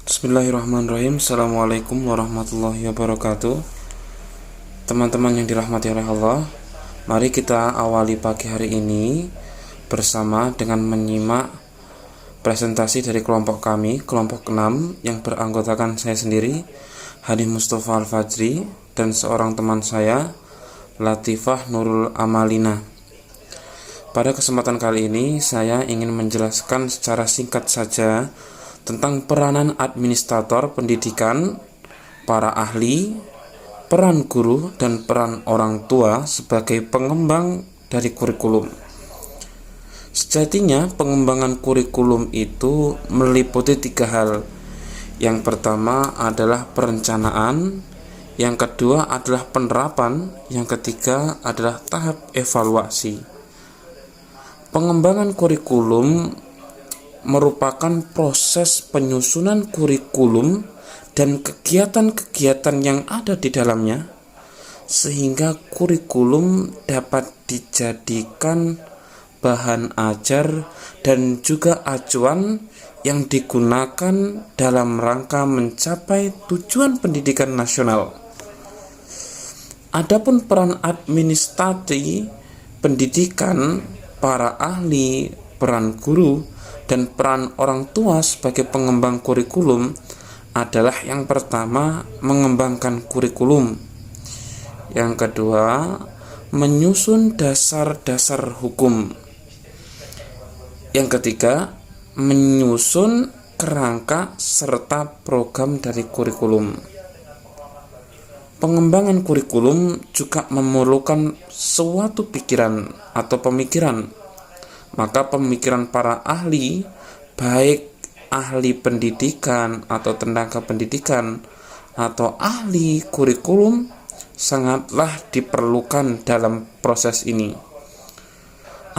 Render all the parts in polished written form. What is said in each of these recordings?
Bismillahirrahmanirrahim. Assalamualaikum warahmatullahi wabarakatuh. Teman-teman yang dirahmati oleh Allah, mari kita awali pagi hari ini bersama dengan menyimak presentasi dari kelompok kami, kelompok 6 yang beranggotakan saya sendiri, Hani Mustafa Al-Fajri, dan seorang teman saya, Latifah Nurul Amalina. Pada kesempatan kali ini saya ingin menjelaskan secara singkat saja tentang peranan administrator pendidikan, para ahli, peran guru, dan peran orang tua sebagai pengembang dari kurikulum. Sejatinya pengembangan kurikulum itu meliputi 3 hal. Yang pertama adalah perencanaan, yang kedua adalah penerapan, yang ketiga adalah tahap evaluasi. Pengembangan kurikulum merupakan proses penyusunan kurikulum dan kegiatan-kegiatan yang ada di dalamnya, sehingga kurikulum dapat dijadikan bahan ajar dan juga acuan yang digunakan dalam rangka mencapai tujuan pendidikan nasional. Adapun peran administrasi pendidikan, para ahli, peran guru, dan peran orang tua sebagai pengembang kurikulum adalah yang pertama, mengembangkan kurikulum. Yang kedua, menyusun dasar-dasar hukum. Yang ketiga, menyusun kerangka serta program dari kurikulum. Pengembangan kurikulum juga memerlukan suatu pikiran atau pemikiran. Maka pemikiran para ahli, baik ahli pendidikan atau tenaga pendidikan atau ahli kurikulum, sangatlah diperlukan dalam proses ini.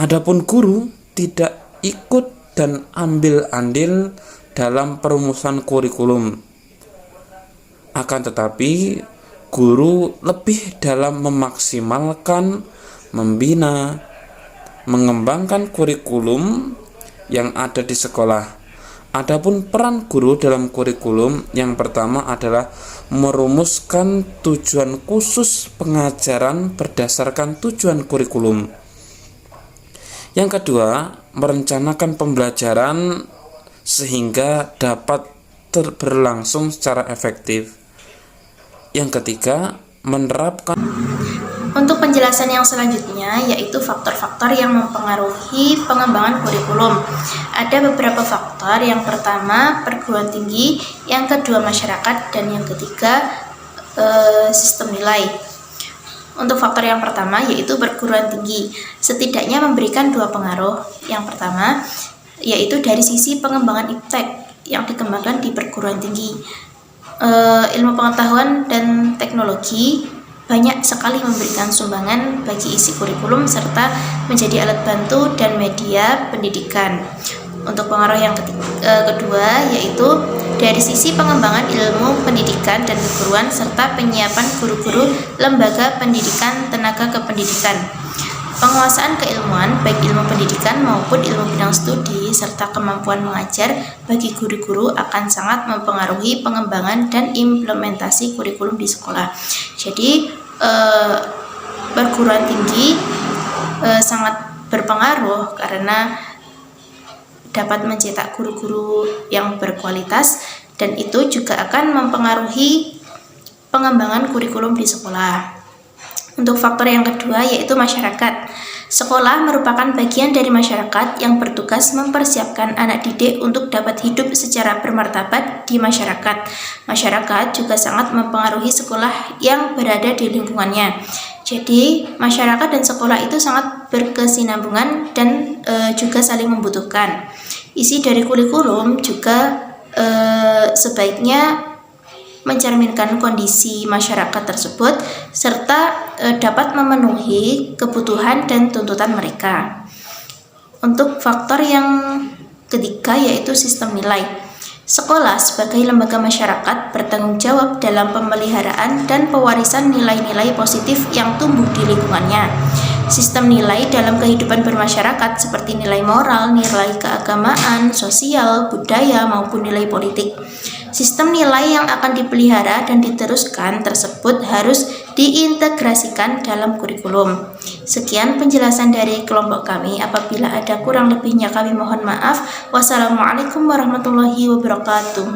Adapun guru tidak ikut dan ambil andil dalam perumusan kurikulum. Akan tetapi, guru lebih dalam memaksimalkan, membina, mengembangkan kurikulum yang ada di sekolah. Adapun peran guru dalam kurikulum, yang pertama adalah merumuskan tujuan khusus pengajaran berdasarkan tujuan kurikulum. Yang kedua, merencanakan pembelajaran sehingga dapat berlangsung secara efektif. Yang ketiga, menerapkan. Untuk penjelasan yang selanjutnya, yaitu faktor-faktor yang mempengaruhi pengembangan kurikulum. Ada beberapa faktor. Yang pertama, perguruan tinggi, yang kedua masyarakat, dan yang ketiga sistem nilai. Untuk faktor yang pertama, yaitu perguruan tinggi, setidaknya memberikan 2 pengaruh. Yang pertama, yaitu dari sisi pengembangan iptek yang dikembangkan di perguruan tinggi. Ilmu pengetahuan dan teknologi banyak sekali memberikan sumbangan bagi isi kurikulum serta menjadi alat bantu dan media pendidikan. Untuk pengaruh yang kedua, yaitu dari sisi pengembangan ilmu pendidikan dan keguruan serta penyiapan guru-guru lembaga pendidikan tenaga kependidikan. Penguasaan keilmuan, baik ilmu pendidikan maupun ilmu bidang studi, serta kemampuan mengajar bagi guru-guru akan sangat mempengaruhi pengembangan dan implementasi kurikulum di sekolah. Jadi, perguruan tinggi sangat berpengaruh karena dapat mencetak guru-guru yang berkualitas, dan itu juga akan mempengaruhi pengembangan kurikulum di sekolah. Untuk faktor yang kedua, yaitu masyarakat. Sekolah merupakan bagian dari masyarakat yang bertugas mempersiapkan anak didik untuk dapat hidup secara bermartabat di masyarakat. Masyarakat juga sangat mempengaruhi sekolah yang berada di lingkungannya. Jadi, masyarakat dan sekolah itu sangat berkesinambungan dan juga saling membutuhkan. Isi dari kurikulum juga sebaiknya mencerminkan kondisi masyarakat tersebut serta dapat memenuhi kebutuhan dan tuntutan mereka. Untuk faktor yang ketiga, yaitu sistem nilai. Sekolah sebagai lembaga masyarakat bertanggung jawab dalam pemeliharaan dan pewarisan nilai-nilai positif yang tumbuh di lingkungannya. Sistem nilai dalam kehidupan bermasyarakat seperti nilai moral, nilai keagamaan, sosial, budaya, maupun nilai politik. Sistem nilai yang akan dipelihara dan diteruskan tersebut harus diintegrasikan dalam kurikulum. Sekian penjelasan dari kelompok kami. Apabila ada kurang lebihnya kami mohon maaf. Wassalamualaikum warahmatullahi wabarakatuh.